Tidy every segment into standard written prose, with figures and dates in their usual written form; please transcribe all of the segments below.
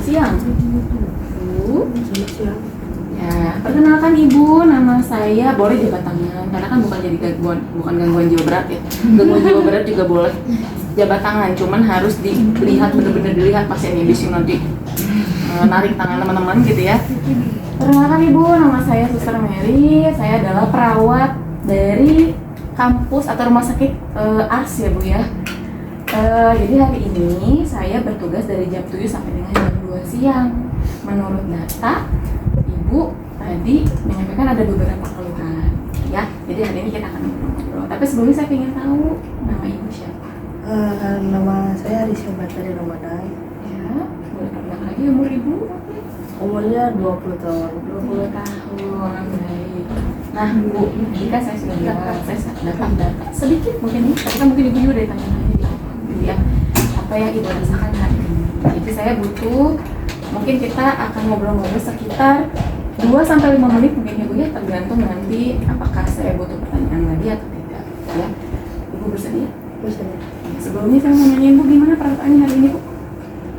siang. Bu. Selamat siang. Ya, perkenalkan Ibu, nama saya, boleh jabat tangan, karena kan bukan gangguan jiwa berat ya. Gangguan jiwa berat juga boleh jabat tangan, cuman harus dilihat, benar-benar dilihat pasiennya, bisa nanti narik tangan teman-teman gitu ya. Perkenalkan Ibu, nama saya Suster Mary, saya adalah perawat dari kampus atau rumah sakit ARS ya Bu ya. Jadi hari ini saya bertugas dari jam 7 sampai dengan jam 2 siang. Menurut data, Ibu tadi menyampaikan ada beberapa keluhan ya. Jadi hari ini kita akan ngobrol. Tapi sebelumnya saya ingin tahu nama Ibu siapa? Nama saya Arisya Batari Ramadan. Ya, boleh perkenalkan lagi umur Ibu? Umurnya 20 tahun. 20 tahun, baik. Nah Bu, jika saya sudah bilang, saya data sedikit mungkin, tapi kan mungkin Ibu juga dari tanya-tanya gitu ya, apa yang Ibu rasakan hari ini. Jadi saya butuh, mungkin kita akan ngobrol-ngobrol sekitar 2-5 menit mungkin ya Bu ya, tergantung nanti apakah saya butuh pertanyaan lagi atau tidak ya. Ibu bersedia? Biasanya. Sebelumnya saya mau nanyain Bu, gimana perasaannya hari ini Bu?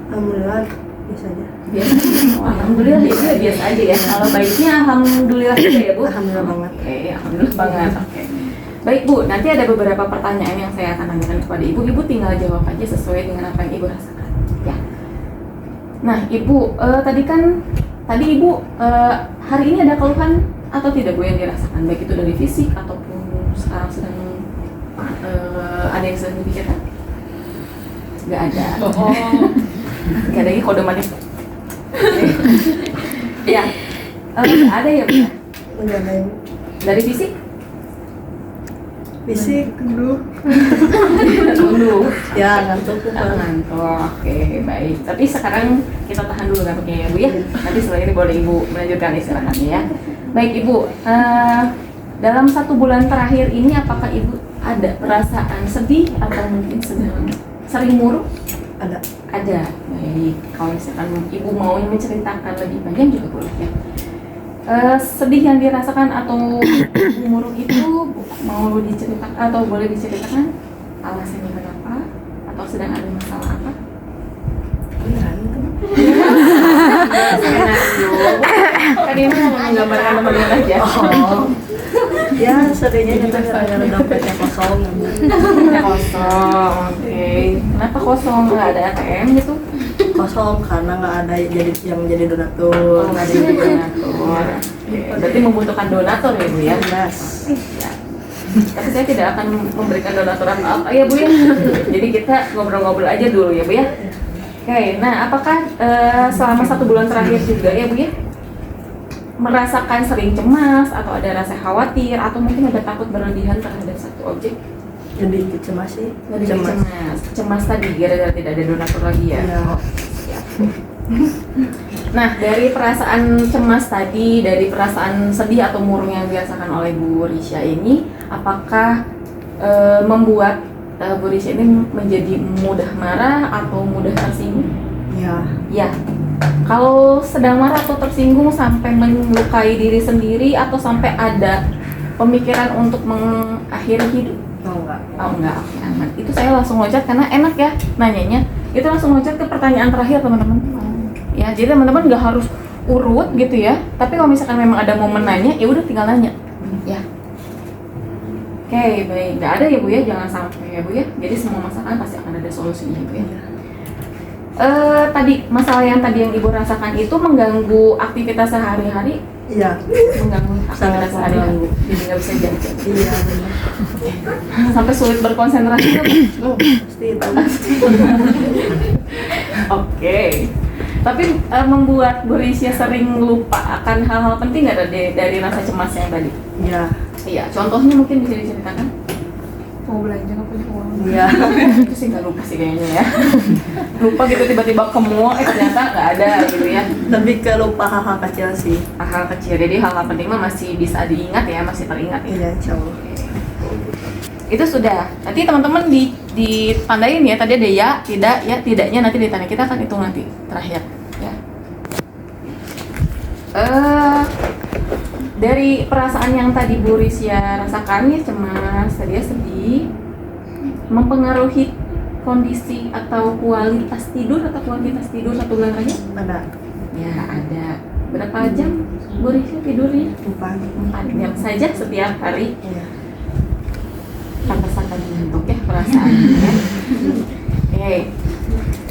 Alhamdulillah biasa aja. Biasa. Oh, alhamdulillah ya, biasa aja ya. Kalau baiknya alhamdulillah juga ya Bu. Alhamdulillah banget. Oke, alhamdulillah banget. Oke. Baik Bu, nanti ada beberapa pertanyaan yang saya akan tanyakan kepada Ibu. Ibu tinggal jawab aja sesuai dengan apa yang Ibu rasakan. Ya. Nah Ibu, tadi Ibu hari ini ada keluhan atau tidak Bu yang dirasakan, baik itu dari fisik ataupun sekarang sedang ada yang sedang dipikirkan? Nggak ada. Oh. Nggak ada, ini kode manis. Ya, ada ya Bu? Enggak ada yang Dari fisik? fisik dulu. Dulu. Ya ngantuk Ngantuk. Oke, baik. Tapi sekarang kita tahan dulu ngantuknya ya Bu ya. Nanti setelah ini boleh Ibu melanjutkan istirahatnya ya. Baik Ibu, dalam 1 bulan terakhir ini apakah Ibu ada perasaan sedih atau mungkin sedang sering murung? Ada. Ada. Baik. Kalau misalkan Ibu mau menceritakan lebih panjang juga boleh ya. Sedih yang dirasakan atau murung itu mau diceritakan atau boleh diceritakan alasannya kenapa atau sedang ada masalah apa? Kan ini mau menggambarkan teman-teman aja. Oh. Ya seringnya kita gara-gara dompetnya kosong. Kosong, oke. Kenapa kosong? Nggak ada ATM gitu? Kosong karena nggak ada yang jadi donatur. Nggak ada yang donatur. Berarti membutuhkan donatur ya Bu ya? Yes. Ya. Tapi saya tidak akan memberikan donatur apa-apa ya Bu ya. Jadi kita ngobrol-ngobrol aja dulu ya Bu ya. Oke, nah apakah selama 1 bulan terakhir juga ya Bu ya merasakan sering cemas atau ada rasa khawatir atau mungkin ada takut berlebihan terhadap satu objek? Jadi cemas sih. Cemas tadi gara-gara tidak ada donatur lagi ya. Iya. Oh, siap. Nah, dari perasaan cemas tadi, dari perasaan sedih atau murung yang dirasakan oleh Bu Risya ini, apakah membuat Bu Risya ini menjadi mudah marah atau mudah tersinggung? Ya. Ya. Kalau sedang marah atau tersinggung sampai melukai diri sendiri atau sampai ada pemikiran untuk mengakhiri hidup? Oh enggak. Oh enggak, oke aman. Itu saya langsung loncat karena enak ya nanyanya. Itu langsung loncat ke pertanyaan terakhir teman-teman. Ya, jadi teman-teman nggak harus urut gitu ya. Tapi kalau misalkan memang ada momen nanya, ya udah tinggal nanya. Ya. Oke, baik. Nggak ada ya Bu ya, jangan sampai ya Bu ya. Jadi semua masalah pasti akan ada solusinya Bu ya. Tadi masalah yang Ibu rasakan itu mengganggu aktivitas sehari-hari? Iya. Mengganggu aktivitas sehari-hari. Jadi nggak bisa jalan. Iya benar. Sampai sulit berkonsentrasi tuh. Oh, pasti itu. Oke. Tapi membuat Bu Risya sering lupa akan hal-hal penting nggak dari rasa cemas yang tadi? Iya. Iya. Contohnya mungkin bisa diceritakan? Mau belanja nggak punya uang? Iya. Itu sih nggak lupa sih kayaknya ya. Lupa gitu tiba-tiba ke mall, ternyata nggak ada gitu ya. Lebih ke lupa hal-hal kecil sih. Hal kecil, jadi hal-hal penting mah masih bisa diingat ya, masih teringat ya. Iya, insya Allah. Itu sudah. Nanti teman-teman ditandain ya, tadi ada ya, tidak, ya, tidaknya nanti ditanya. Kita akan hitung nanti terakhir ya. Dari perasaan yang tadi Bu Risya rasakan ya, cemas, tadi ya sedih, mempengaruhi kondisi atau kualitas tidur atau kuantitas tidur 1 bulan terakhir? Ada Ya ada. Berapa jam Bu Risha tidurnya? 4 jam saja setiap hari. Iya. Pantesan tadi ngantuk ya perasaannya. Oke.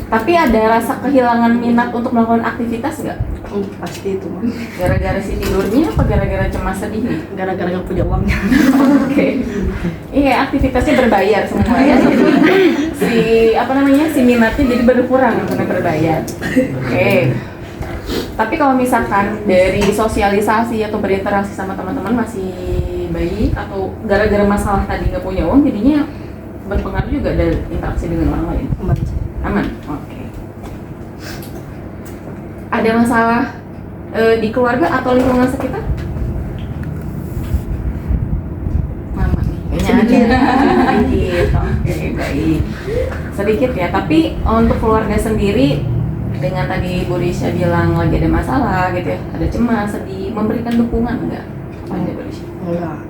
Tapi ada rasa kehilangan minat untuk melakukan aktivitas nggak? Pasti itu mah. Gara-gara si tidurnya apa gara-gara cemas sedih nih? Gara-gara nggak punya uangnya. Oke. Iya, aktivitasnya berbayar semua ya. Si minatnya jadi berkurang karena berbayar. Oke. Tapi kalau misalkan dari sosialisasi atau berinteraksi sama teman-teman masih baik atau gara-gara masalah tadi nggak punya uang jadinya berpengaruh juga dari interaksi dengan orang lain. Aman. Oke. Ada masalah di keluarga atau lingkungan sekitar? Mama nih, kayaknya ada sedikit. Oke, baik. Sedikit ya, tapi untuk keluarga sendiri dengan tadi Bu Risha bilang lagi ada masalah gitu ya, ada cemas, sedih, memberikan dukungan enggak? Apa aja Bu Risha? Enggak.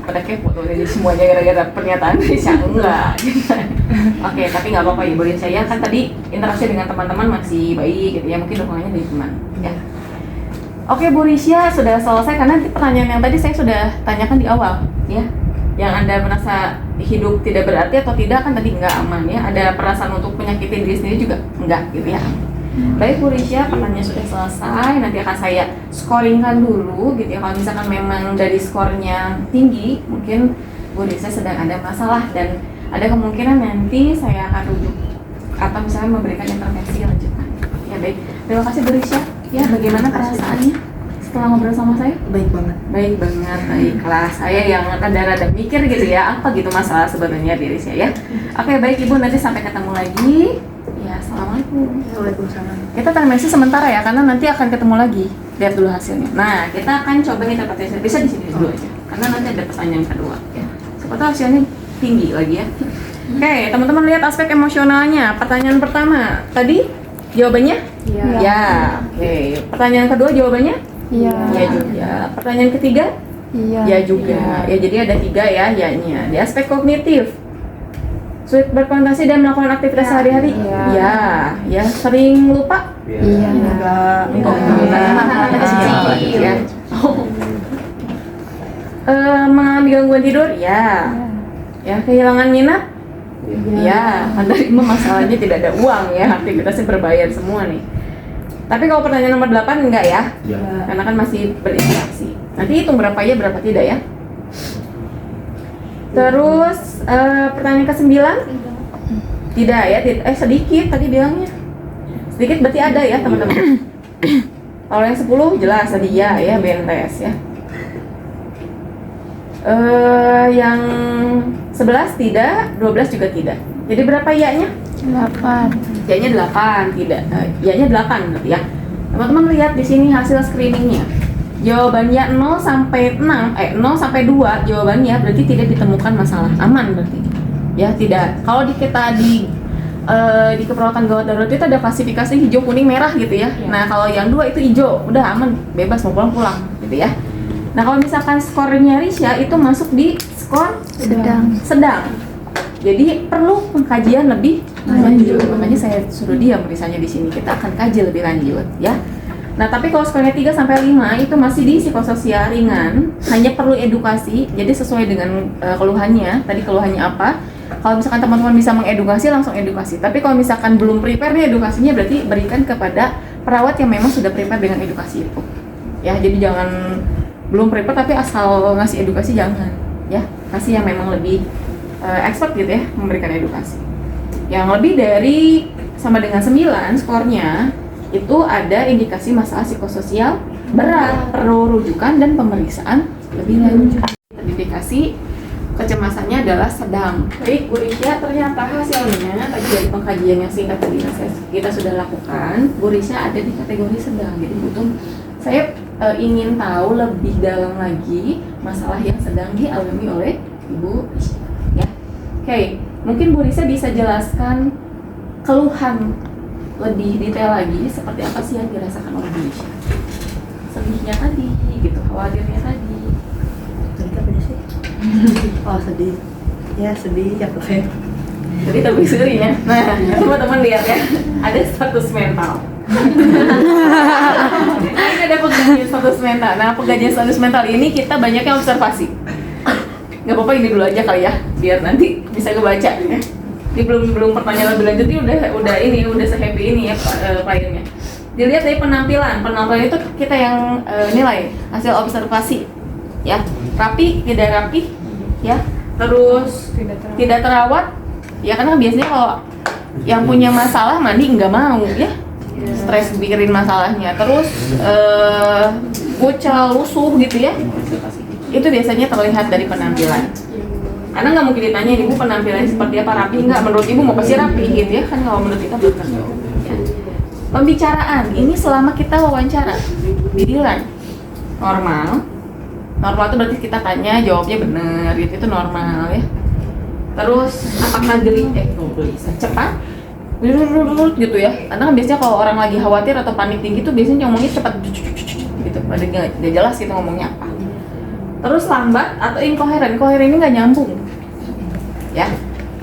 Pada kepo tuh jadi semuanya gara-gara pernyataan Risha enggak. Oke, tapi nggak apa-apa ya Bu Risha ya, kan tadi interaksi dengan teman-teman masih baik gitu ya, mungkin dukungannya dari teman ya. Oke Bu Risha, sudah selesai karena pertanyaan yang tadi saya sudah tanyakan di awal ya. Yang Anda merasa hidup tidak berarti atau tidak kan tadi nggak aman ya. Ada perasaan untuk menyakiti diri sendiri juga enggak gitu ya. Baik Bu Risha, pertanyaan sudah selesai. Nanti akan saya scoringkan dulu gitu ya. Kalau misalkan memang dari skornya tinggi, mungkin Bu Risha sedang ada masalah dan ada kemungkinan nanti saya akan rujuk atau misalnya memberikan intervensi lanjutan. Ya baik, terima kasih Bu Risha. Ya, bagaimana perasaannya setelah ngobrol sama saya? Baik banget. Baik banget, baiklah. Saya yang rada-rada mikir gitu ya, apa gitu masalah sebenarnya diri saya ya. Oke, baik Ibu, nanti sampai ketemu lagi. Ya, assalamualaikum. Waalaikumsalam. Kita transmisi sementara ya, karena nanti akan ketemu lagi. Lihat dulu hasilnya. Nah, kita akan coba interpretasi. Bisa di sini dulu aja, karena nanti ada pertanyaan kedua. Ya. Siapa tahu hasilnya tinggi lagi ya. Oke, teman-teman lihat aspek emosionalnya. Pertanyaan pertama, tadi jawabannya? Iya. Ya. Oke. Pertanyaan kedua jawabannya? Iya. Ya juga. Pertanyaan ketiga? Iya. Ya juga. Ya jadi ada 3 ya ya-nya. Di aspek kognitif, sulit berkonsentrasi dan melakukan aktivitas sehari-hari? Iya. Ya. Ya sering lupa? Iya. Enggak. Ya. Mengalami gangguan tidur? Ya. Ya kehilangan minat? Ya. Kan tadi masalahnya tidak ada uang ya, aktivitasnya berbayar semua nih. Tapi kalau pertanyaan nomor 8 enggak ya? Karena kan masih berinteraksi. Nanti hitung berapa ya, berapa tidak ya. Terus pertanyaan ke-9? Tidak ya, sedikit tadi bilangnya. Sedikit berarti ada ya teman-teman. Kalau yang 10 jelas tadi ya BNTS ya. Yang 11 tidak, 12 juga tidak. Jadi berapa ya-nya? 8. Ya-nya 8, tidak. Ya-nya 8 berarti ya. Teman-teman lihat di sini hasil screeningnya. Jawabannya 0 sampai 6, 0 sampai 2 jawabannya berarti tidak ditemukan masalah. Aman berarti. Ya, tidak. Kalau kita di keperawatan gawat darurat itu ada klasifikasi hijau, kuning, merah gitu ya. Nah, kalau yang 2 itu hijau, udah aman, bebas mau pulang-pulang gitu ya. Nah, kalau misalkan skornya Risha itu masuk di skor sedang. Jadi perlu pengkajian lebih lanjut. Makanya saya suruh dia misalnya di sini kita akan kaji lebih lanjut ya. Nah, tapi kalau skornya 3 sampai 5 itu masih di psikososial ringan, hanya perlu edukasi. Jadi sesuai dengan keluhannya. Tadi keluhannya apa? Kalau misalkan teman-teman bisa mengedukasi langsung edukasi. Tapi kalau misalkan belum prepare nih edukasinya berarti berikan kepada perawat yang memang sudah prepare dengan edukasi itu. Ya, jadi jangan belum prepare tapi asal ngasih edukasi jangan ya. Kasih yang memang lebih expert gitu ya memberikan edukasi. Yang lebih dari sama dengan 9 skornya itu ada indikasi masalah psikososial berat, perlu rujukan dan pemeriksaan lebih lanjut. Indikasi kecemasannya adalah sedang. Baik Bu Risha, ternyata hasilnya tadi dari pengkajian yang singkat tadi kita sudah lakukan, Bu Risha ada di kategori sedang. Jadi butuh saya ingin tahu lebih dalam lagi masalah yang sedang dialami oleh Ibu Risha. Oke, mungkin Bu Risha bisa jelaskan keluhan lebih detail lagi seperti apa sih yang dirasakan oleh Bu Risha? Sedihnya tadi, gitu, khawatirnya tadi. Tadi apa sih? Oh, sedih. Ya sedih ya keren. Jadi terbisuri ya. Nah, teman-teman lihat ya, ada status mental. Nah, ini ada penggajian status mental. Nah, penggajian status mental ini kita banyaknya observasi. Gak apa-apa ini dulu aja kali ya, biar nanti bisa kebaca ya. Ini belum pertanyaan lebih lanjut, ini udah se-happy ini ya kliennya. Dilihat dari penampilan itu kita yang nilai hasil observasi ya. Rapi, tidak rapi ya. Terus tidak terawat ya, karena biasanya kalau yang punya masalah mandi nggak mau ya, stres pikirin masalahnya. Terus bocah lusuh gitu ya, itu biasanya terlihat dari penampilan. Karena nggak mungkin ditanya ibu penampilannya seperti apa, rapi nggak? Menurut ibu mau pasti rapi gitu ya, kan kalau menurut kita belum tentu. Ya. Pembicaraan ini selama kita wawancara, dibilang normal itu berarti kita tanya jawabnya benar gitu, itu normal ya. Terus apakah gelisah cepat gitu ya, karena kan biasanya kalau orang lagi khawatir atau panik tinggi tuh biasanya ngomongnya cepat gitu, ada nggak jelas gitu ngomongnya apa. Terus lambat atau incoherent ini nggak nyambung ya.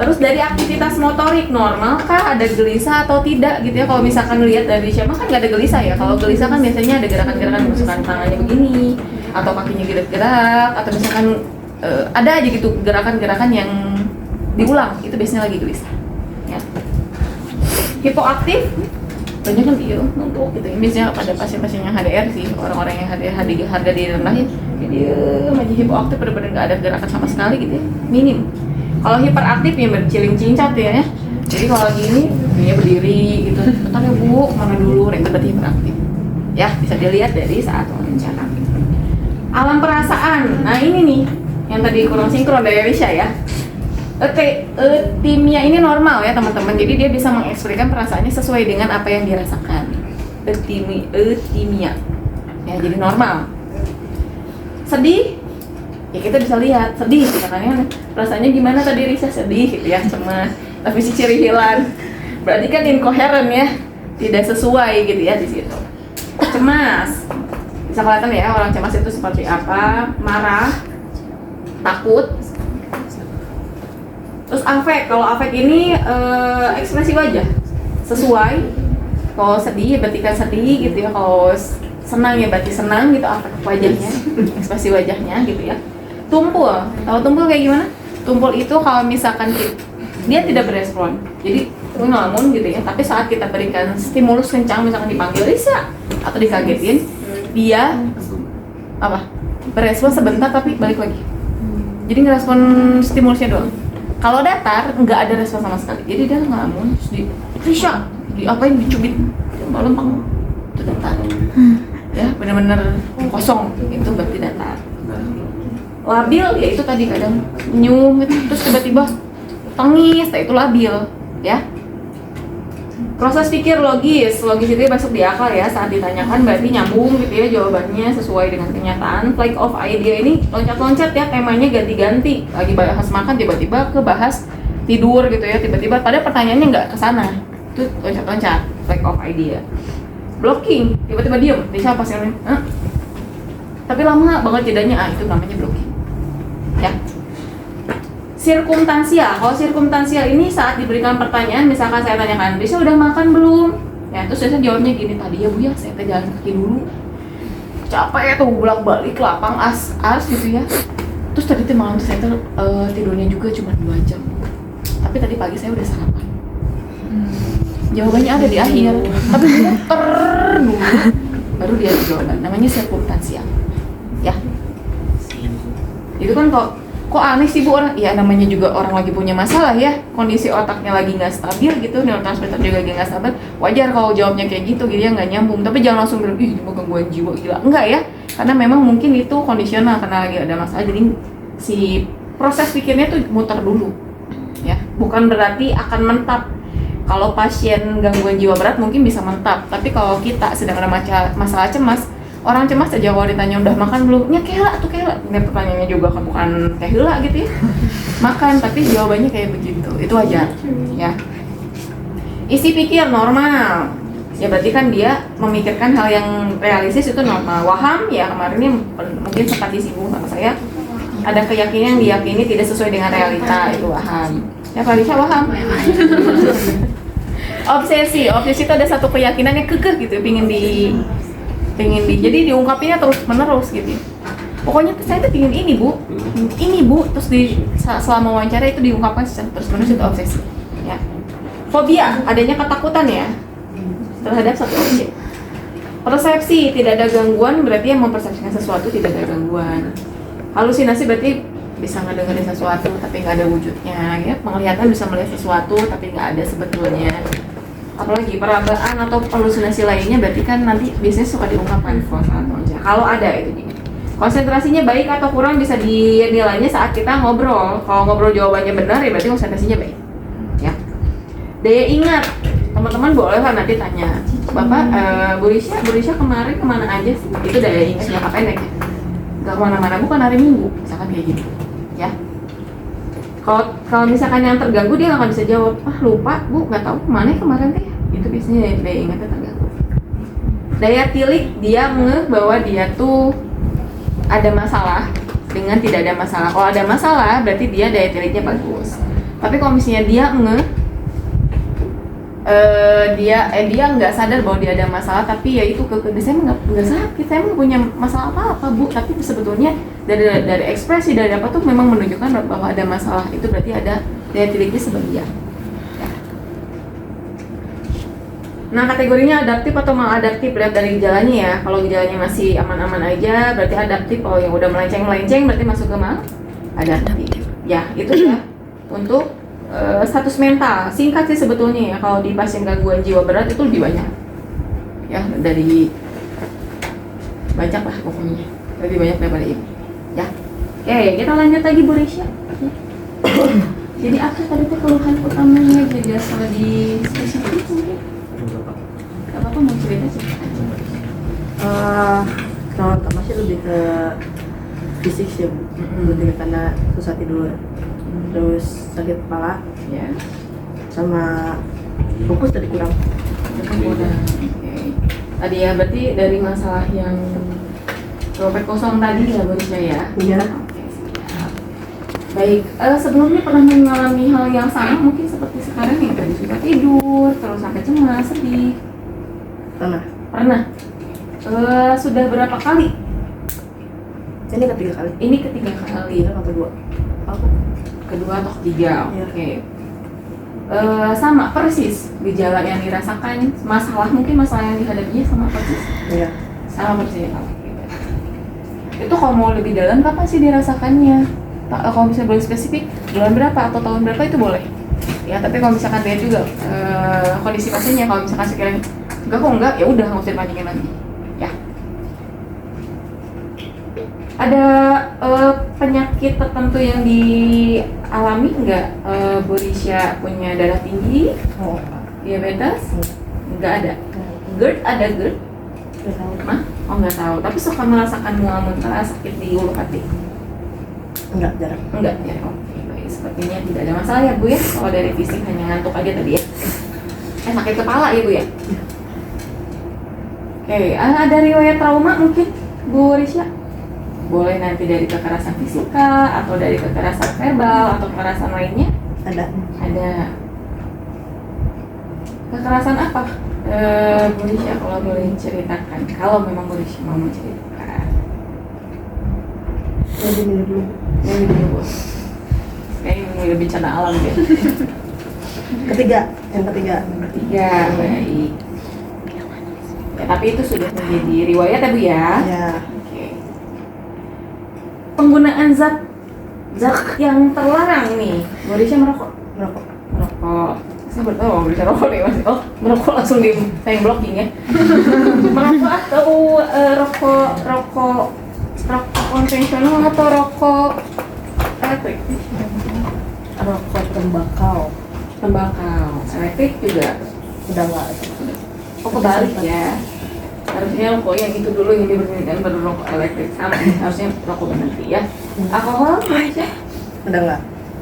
Terus dari aktivitas motorik normal kah, ada gelisah atau tidak gitu ya. Kalau misalkan lihat dari siapa kan nggak ada gelisah ya. Kalau gelisah kan biasanya ada gerakan-gerakan, misalkan tangannya begini atau kakinya gerak-gerak, atau misalkan ada aja gitu gerakan-gerakan yang diulang, itu biasanya lagi gelisah ya. Hipoaktif banyak kan iya ngantuk gitu. Misalnya pada pasien-pasien yang HDR sih, orang-orang yang harga diri rendahin, dia aja hipoaktif, benar-benar nggak ada gerakan sama sekali gitu ya, minim. Kalau hiperaktif ya berciling-cincat ya. Jadi kalau lagi ini dia berdiri gitu, bentar ya bu, mana dulu, itu berarti hiperaktif ya, bisa dilihat dari saat wawancara. Alam perasaan, nah ini nih yang tadi kurang sinkron dari Risha ya. Timnya ini normal ya teman-teman, jadi dia bisa mengekspresikan perasaannya sesuai dengan apa yang dirasakan. Timia ya, jadi normal. Sedih ya, kita bisa lihat sedih gitu kan ya, perasaannya gimana tadi Risa, sedih gitu ya, cemas, tapi si ciri hilang berarti kan incoherent ya, tidak sesuai gitu ya di situ. Cemas bisa kelihatan ya orang cemas itu seperti apa, marah, takut. Terus afek, kalau afek ini ekspresi wajah sesuai. Kalau sedih ya berarti kan sedih gitu ya, kalau senang ya berarti senang gitu, afek wajahnya, ekspresi wajahnya gitu ya. Tumpul, tahu tumpul kayak gimana? Tumpul itu kalau misalkan dia tidak berespon, jadi ngelamun gitu ya, tapi saat kita berikan stimulus kencang, misalkan dipanggil Risa atau dikagetin, dia apa? Berespon sebentar tapi balik lagi. Jadi ngerespon stimulusnya doang. Kalau datar nggak ada respon sama sekali, jadi dia ngelamun, terus di Risa, diapain, dicubit, lempeng, itu datar. Ya benar-benar kosong, itu berarti datar. Labil ya itu tadi kadang nyum gitu, terus tiba-tiba tangis, itu labil ya. Proses pikir logis itu masuk di akal ya, saat ditanyakan berarti nyambung gitu ya jawabannya sesuai dengan kenyataan. Flight of idea ini loncat-loncat ya, temanya ganti-ganti, lagi bahas makan tiba-tiba ke bahas tidur gitu ya, tiba-tiba pada pertanyaannya nggak ke sana, itu loncat-loncat, flight of idea. Blocking, tiba-tiba diem, bisa apa sih? Tapi lama banget jedanya, itu namanya blocking ya. Sirkumtansial, kalau sirkumtansial ini saat diberikan pertanyaan, misalkan saya tanyakan, Risa udah makan belum? Ya, terus saya jawabnya gini, tadi ya bu ya, saya jalan kaki dulu, capek ya tuh bolak-balik lapang as gitu ya. Terus tadi malam saya tidurnya juga cuma 2 jam, tapi tadi pagi saya udah sarapan. Jawabannya ada di akhir, tapi muter dulu, baru dia jawaban, namanya sirkumtansial ya. Itu kan kok aneh sih bu orang, ya namanya juga orang lagi punya masalah ya, kondisi otaknya lagi nggak stabil gitu, neurotransmitter juga lagi nggak stabil, wajar kalau jawabnya kayak gitu ya, nggak nyambung. Tapi jangan langsung bilang ih gangguan jiwa gila, enggak ya, karena memang mungkin itu kondisional karena lagi ada masalah, jadi si proses pikirnya tuh muter dulu ya, bukan berarti akan mentap. Kalau pasien gangguan jiwa berat mungkin bisa mentap, tapi kalau kita sedang ada masalah cemas, orang cemas aja kalau ditanya udah makan belum, nya kehela tuh kehela. Ini pertanyaannya juga kan bukan kehela gitu ya. Makan, tapi jawabannya kayak begitu. Itu wajar ya. Isi pikir normal. Ya berarti kan dia memikirkan hal yang realistis, itu normal. Waham ya, kemarin ini mungkin sempat disinggung sama saya. Ada keyakinan yang diyakini tidak sesuai dengan realita, itu waham. Ya Pak Risha waham. Obsesi itu ada satu keyakinan yang kekeh gitu, pingin di, jadi diungkapinnya terus menerus gitu. Pokoknya saya tuh pingin ini bu, terus selama wawancara itu diungkapkan terus menerus, itu obsesi. Ya. Fobia, adanya ketakutan ya terhadap satu objek. Persepsi, tidak ada gangguan, berarti yang mempersepsikan sesuatu tidak ada gangguan. Halusinasi berarti bisa ngedengerin sesuatu tapi nggak ada wujudnya, ya. Penglihatan bisa melihat sesuatu tapi nggak ada sebetulnya. Apalagi perabaan atau halusinasi lainnya berarti kan nanti biasanya suka diungkapkan kalau ada itu. Konsentrasinya baik atau kurang bisa dinilainya saat kita ngobrol. Kalau ngobrol jawabannya benar ya berarti konsentrasinya baik. Ya. Daya ingat, teman-teman boleh lah nanti tanya, Bapak, Bu Risha kemarin kemana aja sih? Itu daya ingatnya Pak pendek ya? Gak kemana-mana, bukan hari Minggu, misalkan kayak gitu ya. Kalau misalkan yang terganggu dia nggak akan bisa jawab, lupa Bu, nggak tahu kemana kemarin teh. Itu biasanya daya ingatnya terganggu. Daya tilik, dia ngeh bahwa dia tuh ada masalah dengan tidak ada masalah. Kalau ada masalah berarti dia daya tiliknya bagus. Tapi kalau misalnya dia ngeh, dia nggak sadar bahwa dia ada masalah, tapi ya itu saya nggak sakit, saya nggak punya masalah apa Bu, tapi sebetulnya dari ekspresi dari apa tuh memang menunjukkan bahwa ada masalah. Itu berarti ada daya tiliknya sebagian ya. Nah, kategorinya adaptif atau maladaptif lihat dari gejalanya ya. Kalau gejalanya masih aman-aman aja berarti adaptif. Kalau yang udah melenceng berarti masuk ke maladaptif ya. Itu ya untuk status mental. Singkat sih sebetulnya ya, kalau di pasien gangguan jiwa berat itu lebih banyak ya, dari banyak lah pokoknya, lebih banyak daripada ini ya. Oke, kita lanjut lagi Bu Risha. Jadi apa tadi tuh keluhan utamanya, jadi asal di spesifik mungkin gak apa-apa, mau cerita aja. Kalau utama sih lebih ke fisik sih, lebih karena susah tidur, terus sakit kepala Ya. sama fokus tadi kurang. Okay. Tadi ya berarti dari masalah yang dompet kosong tadi ya Bu Risha ya. Iya. Oke, siap. Baik, sebelumnya pernah mengalami hal yang sama mungkin seperti sekarang yang tadi susah tidur, terus sampai cemas, sedih? Pernah. Sudah berapa kali? Ini ketiga kali. Ini ketiga kali. Atau kedua. Kedua atau ketiga, Iya. oke. Sama persis gejala yang dirasakan, mungkin masalah yang dihadapinya sama persis. Iya. Sama persis. Itu kalau mau lebih dalam kapan sih dirasakannya? Kalau misalnya boleh spesifik, bulan berapa atau tahun berapa itu boleh. Ya, tapi kalau misalkan lihat juga kondisi pasiennya, kalau misalkan sekiranya enggak, ya udah nggak usah dipanjangin lagi. Ya. Ada penyakit tertentu yang dialami nggak? Bu Risha punya darah tinggi, diabetes? Nggak ada. GERD ada GERD? Mah? Oh nggak tahu. Tapi suka merasakan mual muntah, sakit di ulu hati? Enggak, jarang. Enggak ya. Oke, baik. Sepertinya tidak ada masalah ya Bu ya. Kalau dari fisik hanya ngantuk aja tadi ya. Sakit kepala ya Bu ya. Oke, ada riwayat trauma mungkin Bu Risha? Boleh nanti dari kekerasan fisika atau dari kekerasan verbal atau kekerasan lainnya? Ada. Kekerasan apa? Bu Risha kalau boleh ceritakan, kalau memang Bu Risha mau menceritakan. Jadi ini dulu. Yang dulu. Kayaknya lebih bencana alam ya. Yang ketiga. Ketiga, baik. Ya, tapi itu sudah menjadi riwayat ya Bu ya? Ya. Penggunaan zat yang terlarang nih, Bu Risha merokok. Saya baru tahu Bu Risha rokok nih Mas. Oh, merokok langsung di saya blocking ya. Merokok atau rokok konvensional atau rokok elektrik? Rokok tembakau Elektrik juga udah nggak. Oh, kebalik ya. Harusnya rokok yang itu dulu yang diberhentikan, baru rokok elektrik. Sama, harusnya rokok berhenti ya. Alkohol Risha?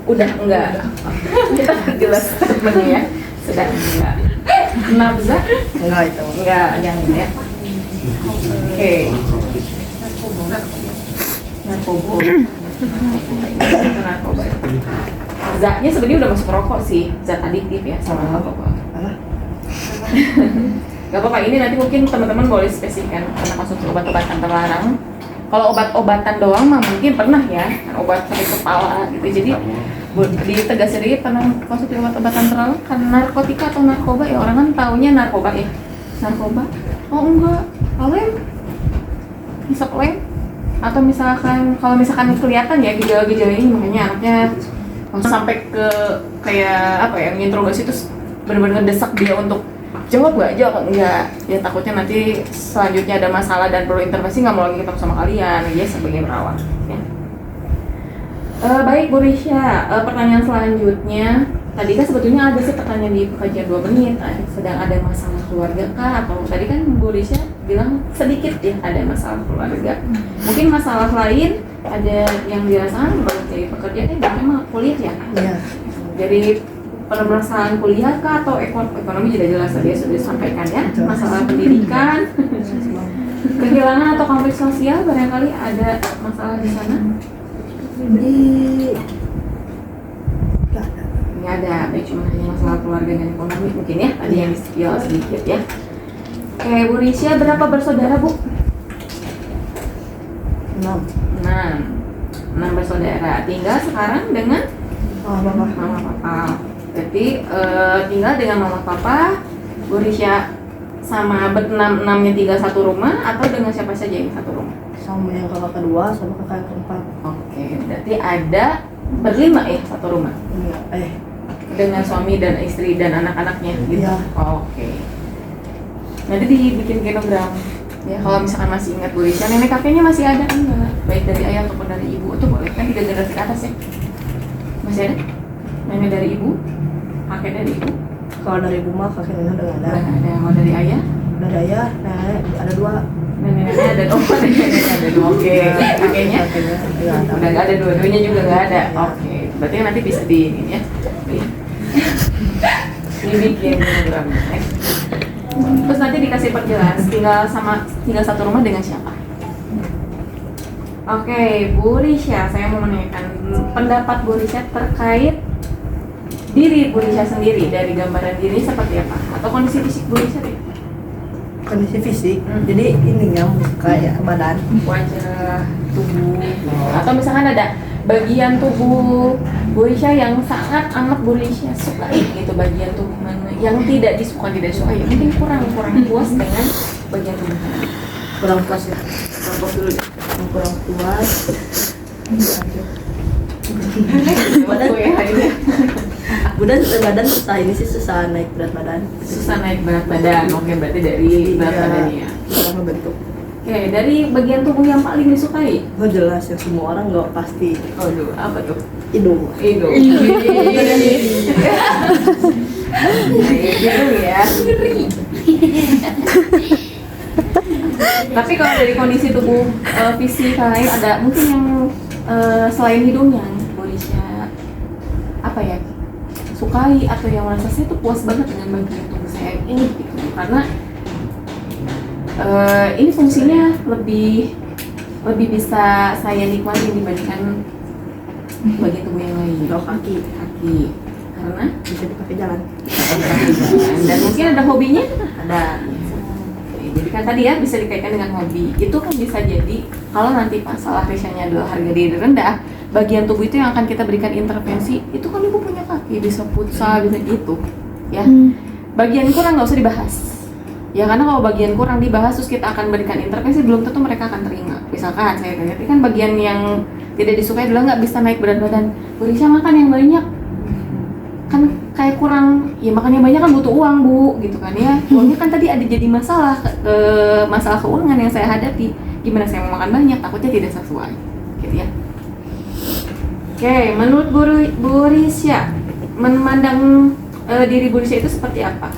Udah enggak. Kita jelas temennya ya. Sudah enggak. Nabza? Enggak itu. Enggak, jangan ya. Oke. Narkoba. Itu narkoba. Zatnya sebenarnya udah masuk rokok sih, zat adiktif ya sama narkoba. Alah. Gak apa-apa, ini nanti mungkin teman-teman boleh spesifikkan karena konsumsi obat-obatan terlarang. Kalau obat-obatan doang mah mungkin pernah ya, obat sakit kepala gitu. Jadi ditegasin lagi pernah konsumsi obat-obatan terlarang karena narkotika atau narkoba ya, orang kan taunya narkoba ya. Narkoba? Oh enggak, lem. Isap lem. Atau misalkan kalau misalkan kelihatan ya gejala-gejala ini, makanya anaknya langsung sampai ke kayak apa ya, menginterogasi terus benar-benar ngedesak dia untuk jawab enggak ya, takutnya nanti selanjutnya ada masalah dan perlu intervensi, nggak mau lagi ketemu sama kalian ya sebagai perawat ya. Baik Bu Risha, pertanyaan selanjutnya tadi kan sebetulnya ada sih pertanyaan di kajian 2 menit, sedang ada masalah keluarga kah, atau tadi kan Bu Risha bilang sedikit ya ada masalah keluarga, mungkin masalah lain ada yang dirasakan sebagai jadi pekerja memang kuliah ya. Iya. Jadi permasalahan kuliah kah atau ekonomi tidak jelas tadi ya sudah disampaikan ya, masalah pendidikan, kehilangan atau konflik sosial barangkali ada masalah di sana. Nggak ada, baik cuma hanya masalah keluarga dan ekonomi mungkin ya tadi yang di-spill sedikit ya. Oke Bu Risha, berapa bersaudara Bu? 6 bersaudara, tinggal sekarang dengan mama papa. Berarti tinggal dengan mama papa, Bu Risha sama berenam-enamnya tinggal satu rumah atau dengan siapa saja yang satu rumah? Sama yang kakak kedua sama kakak yang keempat. Oke, berarti ada berlima ya satu rumah? Iya. Dengan suami dan istri dan anak-anaknya gitu? Iya. Oke. Nanti dibikin genogram ya, kalau misalkan masih ingat Bu Risha, nenek kakeknya masih ada enggak? Baik dari ayah ataupun dari ibu, itu boleh kan 3 generasi ke atas ya? Masih ada? Nenek dari ibu? Kakek dari ibu? Kalau dari ibu mah kakek nenek udah nggak ada. Udah ada. Kalau dari ayah? Dari ayah, nenek ada 2. Nenek-neneknya ada, oh nenek ada 2, oke. Kakeknya? Udah nggak ada, dua-duanya juga nggak ada. Oke, berarti nanti bisa di ini ya. Dibikin program. Terus nanti dikasih perjelas tinggal satu rumah dengan siapa? Oke, Bu Risha, saya mau menanyakan pendapat Bu Risha terkait diri Bu Risha sendiri, dari gambaran diri seperti apa? Atau kondisi fisik Bu Risha deh? Kondisi fisik, jadi ininya kayak badan, wajah, tubuh, atau misalkan ada bagian tubuh Bu Risha yang sangat amat Bu Risha sukai gitu, bagian tubuh mana yang tidak disukai, mungkin kurang puas dengan bagian tubuh mana? kurang puas ya. Kurang puas dulu deh. Kurang puas. Badan ya hari ini. Badan susah naik berat badan. Susah naik berat badan. Oke, berarti dari berat badannya. Sama bentuk. Oke, dari bagian tubuh yang paling disukai? Oh jelas ya, semua orang nggak pasti. Aduh, apa tuh? Hidung. Hidung ya. Tapi kalau dari kondisi tubuh fisik lain ada mungkin yang selain hidungnya Bu Risha apa ya sukai atau yang merasa saya tuh puas banget dengan bagian tubuh saya ini gitu, karena ini fungsinya lebih bisa saya nikmati dibandingkan bagian tubuh yang lain. Kalau kaki Karena bisa dipakai jalan. Dan mungkin ada hobinya? Ada. Jadi kan tadi ya bisa dikaitkan dengan hobi. Itu kan bisa jadi kalau nanti masalah Rishanya adalah harga diri rendah, bagian tubuh itu yang akan kita berikan intervensi. Itu kan ibu punya kaki, bisa futsal, bisa gitu. Ya. Bagian kurang nggak usah dibahas. Ya karena kalau bagian kurang dibahas terus kita akan berikan intervensi, belum tentu mereka akan terima. Misalkan saya tanya, kan bagian yang tidak disukai adalah nggak bisa naik berat badan. Bu Risha makan yang banyak, kan kayak kurang, ya makan yang banyak kan butuh uang Bu, gitu kan ya. Uangnya kan tadi ada jadi masalah masalah keuangan yang saya hadapi. Gimana saya mau makan banyak, takutnya tidak sesuai, gitu ya. Oke, menurut Bu Risha, memandang diri Bu Risha itu seperti apa?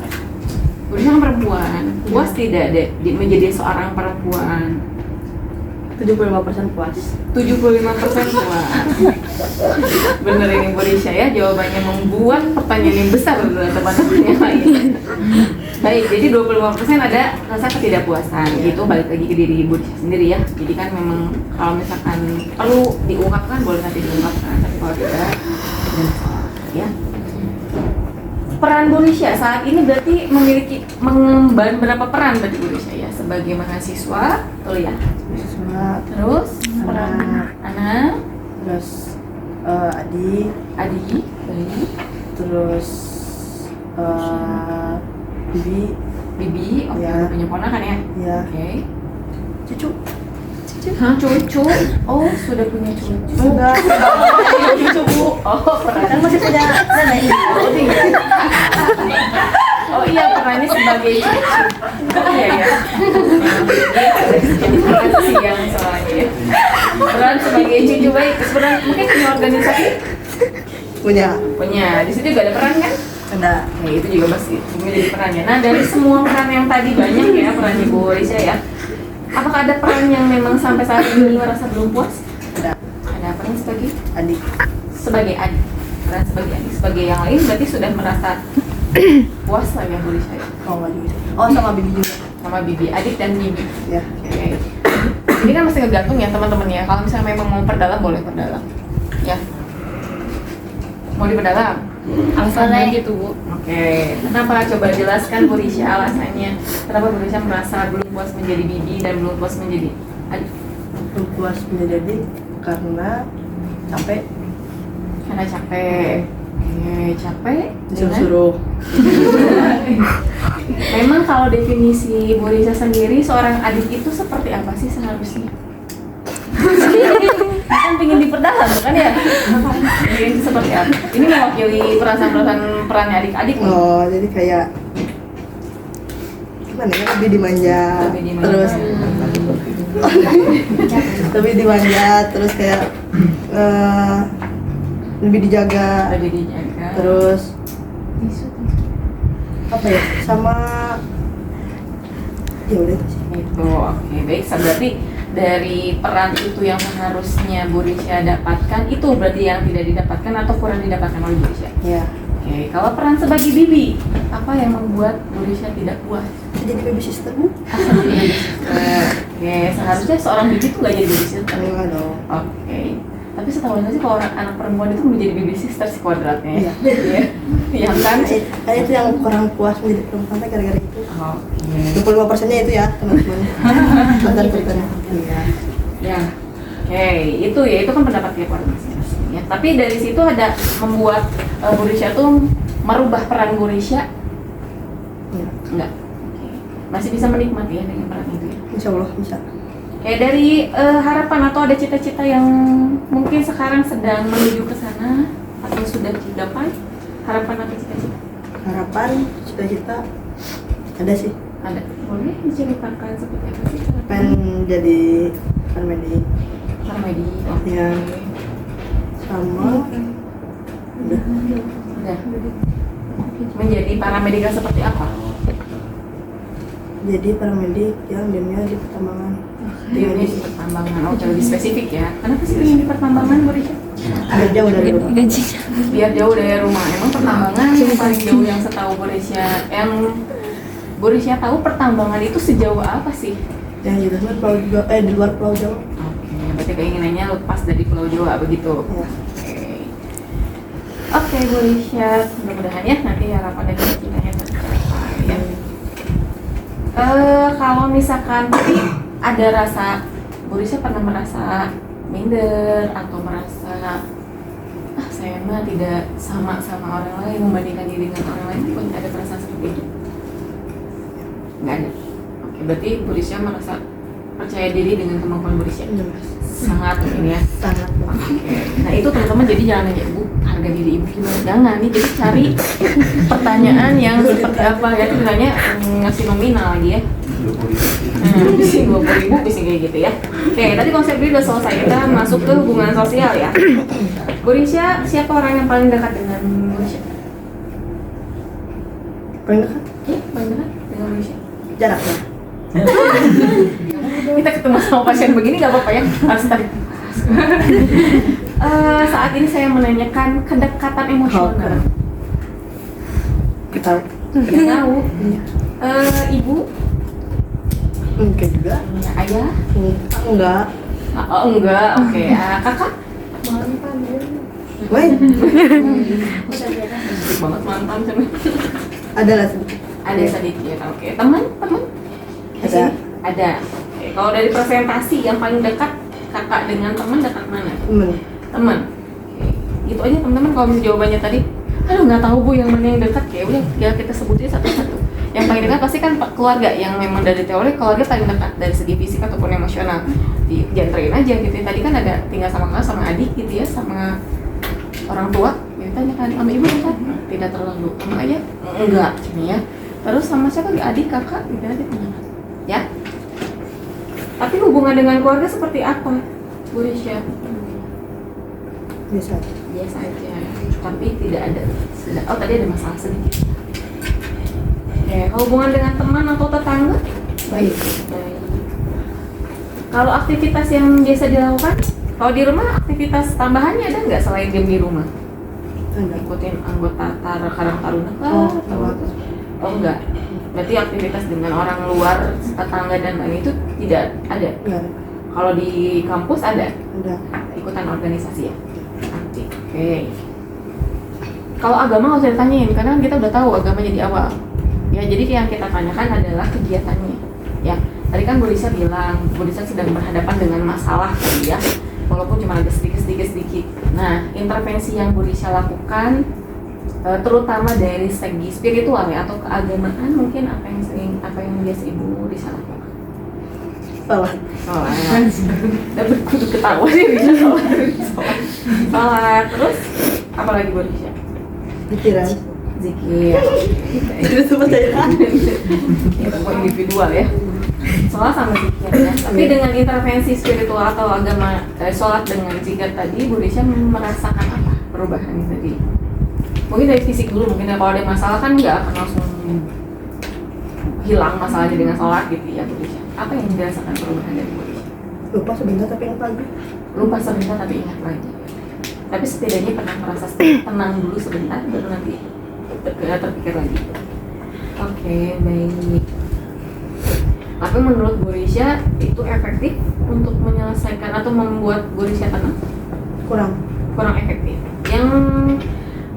Bu Risha kan perempuan, puas tidak menjadi seorang perempuan? 75% puas. 75% puas. Bener ini Bu Risha ya, jawabannya membuat pertanyaan yang besar teman-teman yang lain. Baik, jadi 25% ada rasa ketidakpuasan. Itu balik lagi ke diri ibu sendiri ya. Jadi kan memang kalau misalkan perlu diungkapkan boleh nanti diungkapkan, tapi kalau tidak tidak masalah ya. Peran Bu Risha saat ini berarti memiliki mengemban berapa peran berarti Bu Risha ya sebagai mahasiswa kuliah. Siswa, Terus peran anak, terus adik, baik, terus bibi, bibi, oke, Ya. punya ponakan ya. ya, Oke. cucu. Hah, cucu? Oh, sudah punya cucu. Sudah. Cucu Bu. Oh, peran. Kan masih punya nenek. Oh, iya. Oh iya, perannya sebagai cucu. Oh iya ya. Jadi peran sih yang soalnya ya. Peran sebagai cucu baik. Terus peran mungkin punya organisasi? Punya. Punya. Di situ juga ada peran kan? Ada. Ya itu juga pasti menjadi perannya. Nah dari semua peran yang tadi banyak ya peran Ibu Risha ya. Apakah ada peran yang memang sampai saat ini merasa belum puas? Ada. Ada peran sebagai Adik. sebagai adik. Peran sebagai adik. Sebagai yang lain berarti sudah merasa puas lah ya Bu Risha ya. Oh, nggak juga. Oh, sama bibi juga. Sama bibi, adik dan bibi. Ya. Oke. Ini kan masih tergantung ya teman-teman ya. Kalau misalnya memang mau perdalam boleh perdalam. Ya. Mau diperdalam? Alasannya gitu Bu. Oke. Kenapa? Coba jelaskan Bu Risha alasannya. Kenapa Bu Risha merasa belum puas menjadi bibi dan belum puas menjadi adik? Belum puas menjadi adik karena capek. Karena capek. Oke, capek. Disuruh-suruh. Memang kalau definisi Bu Risha sendiri seorang adik itu seperti apa sih seharusnya? Kan pengen diperdalam bukan ya? Ini seperti apa? Ini mewakili perasaan-perasaan perannya adik-adik nih. Oh, jadi kayak gimana ya? Lebih dimanja. Lebih dimanja. Terus lebih dimanja, terus kayak lebih dijaga. Lebih dijaga. Terus apa ya? Sama ya udah itu sih. Itu oke baik. Berarti dari peran itu yang seharusnya Bu Risha dapatkan itu berarti yang tidak didapatkan atau kurang didapatkan oleh Bu Risha. Ya. Oke, kalau peran sebagai bibi, apa yang membuat Bu Risha tidak puas? Jadi baby sister Bu? Oke, seharusnya seorang bibi itu nggak jadi baby sister. Enggak dong. Oke, tapi setahu saya sih kalau orang anak perempuan itu menjadi baby sister si kuadratnya. Iya. Iya, iya kan? Nah, itu yang kurang puas menjadi perempuan teh gara-gara itu. Oke. 25%-nya itu ya, teman-teman. Mantan-mantan. Iya. Ya, oke, itu kan pendapat tiap orang masing-masing ya. Tapi dari situ ada membuat Bu Risha tuh merubah peran Bu Risha? Iya. Enggak. Oke. Masih bisa menikmati ya dengan peran itu ya. Insya Allah bisa. Kayak dari harapan atau ada cita-cita yang mungkin sekarang sedang menuju ke sana atau sudah digapai? Harapan atau cita-cita? Harapan, cita-cita ada sih. Ada. Boleh diceritakan seperti apa sih? Pengen jadi paramedic. Paramedi. Oke. Ya. Sama udah. Udah. Menjadi paramedika seperti apa? Jadi paramedic yang diamnya di pertambangan. Tinggal di pertambangan. Oh, lebih spesifik ya. Kenapa sih ingin di pertambangan, Bu Risha? Biar jauh dari rumah. Biar jauh dari rumah. Emang pertambangan yang paling jauh yang setahu Bu Risha, yang Bu Risha tahu pertambangan itu sejauh apa sih? Yang di luar Pulau Jawa, di luar Pulau Jawa. Oke, berarti keinginannya lepas dari Pulau Jawa begitu. Ya. Oke, Bu Risha, mudah-mudahan ya nanti harapan dan cita-citanya tercapai ya. Kalau misalkan tadi ada rasa, Bu Risha pernah merasa minder atau merasa saya mah tidak sama orang lain, membandingkan diri dengan orang lain, pun ada perasaan seperti itu? Nggak ada. Oke, berarti Bu Risha merasa percaya diri dengan kemampuan Bu Risha. Sangat ini ya. Sangat. Oke. Nah itu teman-teman, jadi jangan nanya Ibu harga diri Ibu gimana, jangan nih, jadi cari pertanyaan yang seperti apa ya, itu nanya ngasih nominal lagi ya. 20.000 bisa kayak gitu ya. Oke, tadi konsep ini udah selesai, kita masuk ke hubungan sosial ya. Bu Risha, siapa orang yang paling dekat dengan Bu Risha? Paling dekat Iya, paling dekat dengan Bu Risha. jaraknya. Kita ketemu sama pasien begini nggak apa-apa ya, harus tarik. Saat ini saya menanyakan kedekatan emosional. Kita Kita tahu. Ibu, Mungkin juga. ayah, Enggak. oh enggak, oke. Kakak, Woi, sedikit banget mantan sama. ada lah sedikit. Ada sedikit, oke. Teman, Di Ada. sini? Ada. Oke. Kalau dari presentasi yang paling dekat kakak dengan teman dekat mana? Temen. Teman. Oke. Itu aja teman-teman. Kalau misalnya jawabannya tadi, aduh nggak tahu bu yang mana yang dekat, kayak udah ya kita sebutin satu-satu. Yang paling dekat pasti kan keluarga, yang memang dari teori keluarga paling dekat dari segi fisik ataupun emosional. Dianterin aja gitu ya. Tadi kan ada tinggal sama kakak sama adik gitu ya, sama orang tua. Ya tanya kan sama ibu dekat? Tidak terlalu. Sama ayah? Enggak, cuma ya. Terus sama siapa? Adik, kakak, gitu aja teman. Ya. Tapi hubungan dengan keluarga seperti apa? Bu Risha? Biasa. Biasa aja, tapi tidak ada. Oh tadi ada masalah sedikit. Oke, hubungan dengan teman atau tetangga? Baik. Baik. Kalau aktivitas yang biasa dilakukan, kalau di rumah aktivitas tambahannya ada nggak selain game di rumah? Ada. Ikutin anggota Karang Taruna kah? Oh, Atau enggak. apa? Oh enggak. Berarti aktivitas dengan orang luar, tetangga dan lain itu tidak ada. Enggak. Kalau di kampus ada Ada. ikutan organisasi ya. Aktif. Oke. Kalau agama nggak usah ditanyain karena kita udah tahu agamanya di awal. Ya jadi yang kita tanyakan adalah kegiatannya. Ya tadi kan Bu Lisa bilang Bu Lisa sedang berhadapan dengan masalah tadi ya. Walaupun cuma ada sedikit. Nah intervensi yang Bu Lisa lakukan terutama dari segi spiritual ya atau keagamaan mungkin apa yang biasa Ibu Lisa lakukan? Salah. Dapat kudu ketawa sih bisa salah. Terus apa lagi Bu Lisa? Pikiran. Zikir. Itu semua saya. Ya, pokoknya individual ya. Sholat sama zikir ya. Tapi dengan intervensi spiritual atau agama, sholat dengan zikir tadi, Bu Risha merasakan apa perubahan tadi? Mungkin dari fisik dulu, mungkin kalau ada masalah kan nggak akan langsung hilang masalahnya dengan sholat gitu ya Bu Risha. Apa yang dirasakan perubahan dari Bu Risha? Lupa sebentar tapi ingat lagi. Lupa sebentar tapi ingat lagi. Tapi setidaknya pernah merasa tenang dulu sebentar, baru nanti terpikir lagi. Oke, baik. Tapi menurut Bu Risha itu efektif untuk menyelesaikan atau membuat Bu Risha tenang? Kurang efektif. Yang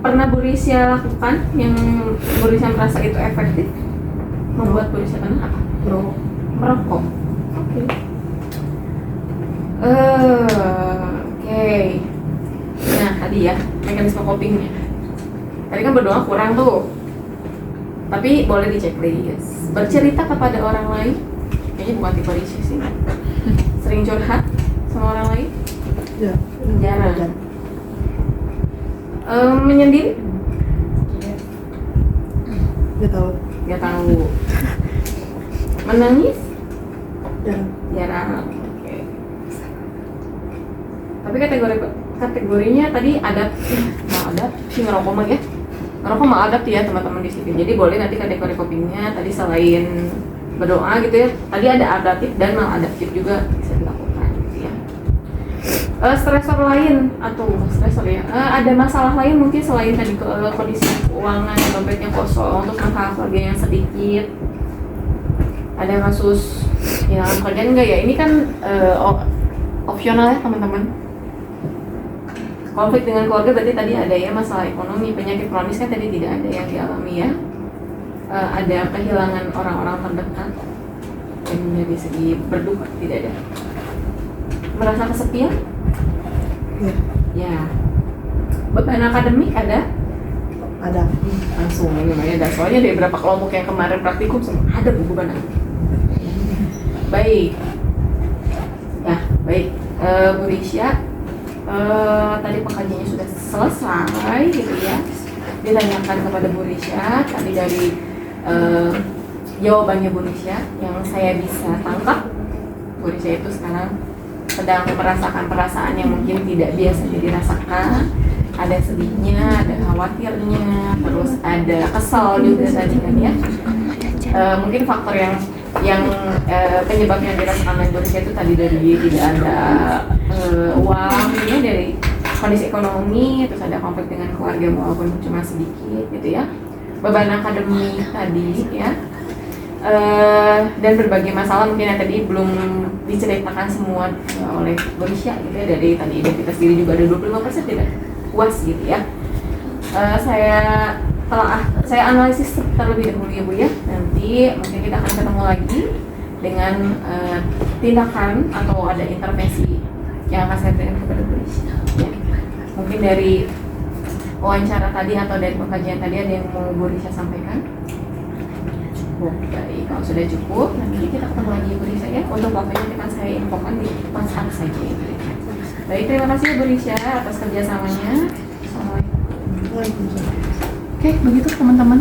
pernah Bu Risha lakukan, yang Bu Risha merasa itu efektif membuat Bu Risha tenang apa? Merokok. Oke. Oke. Nah tadi ya mekanisme copingnya. Tadi kan berdoa kurang tuh. Tapi boleh dicek list. Bercerita kepada orang lain. Kayaknya bukan tipe Risha sih. Sering curhat sama orang lain. Ya. Jarang. Menyendiri? Gak tahu. Gak tahu. Menangis? Jarang. Oke. Tapi kategorinya tadi adaptif ngerokok mah ya. Ngerokok mah adaptif ya teman-teman di sini. Jadi boleh nanti kategori copingnya tadi selain berdoa gitu ya. Tadi ada adaptif dan maladaptif juga bisa dilakukan gitu ya. Stresor lain atau stresor ya. Ada masalah lain mungkin selain tadi kondisi keuangan dompetnya kosong untuk angka keluarga yang sedikit. Ada kasus ya kerjaan enggak ya? Ini kan opsional ya teman-teman. Konflik dengan keluarga berarti tadi ada ya masalah ekonomi, penyakit kronis kan tadi tidak ada yang dialami ya. Ada kehilangan orang-orang terdekat dan dari segi berduka tidak ada. Merasa kesepian? Ya. Beban akademik ada? Ada. Langsung ini ada. Soalnya dari beberapa kelompok yang kemarin praktikum semua ada beban akademik. Baik. Ya, baik. Bu Risha, tadi pengkajiannya sudah selesai gitu ya. Ditanyakan kepada Bu Risha tadi dari jawabannya Bu Risha yang saya bisa tangkap. Bu Risha itu sekarang sedang merasakan perasaan yang mungkin tidak biasa dirasakan. Ada sedihnya, ada khawatirnya, terus ada kesal juga tadi kan ya. Mungkin faktor yang penyebab yang dirasakan oleh Bu Risha itu tadi dari tidak ada uang ya, dari kondisi ekonomi, terus ada konflik dengan keluarga walaupun cuma sedikit gitu ya. Beban akademik tadi ya. dan berbagai masalah mungkin yang tadi belum diceritakan semua oleh Bu Risha gitu ya, dari tadi identitas diri juga ada 25% tidak puas gitu ya. Saya analisis terlebih dahulu ya Bu ya, nanti mungkin kita akan ketemu lagi dengan tindakan atau ada intervensi yang akan saya berikan kepada Bu Risha ya. Mungkin dari wawancara tadi atau dari pengkajian tadi ada yang mau Bu Risha sampaikan? Baik, kalau sudah cukup, nanti kita ketemu lagi Bu Risha ya. Untuk waktunya akan saya infokan di WhatsApp saja ya. Baik, terima kasih Bu Risha atas kerjasamanya. Assalamualaikum. Waalaikumsalam. Oke, begitu teman-teman.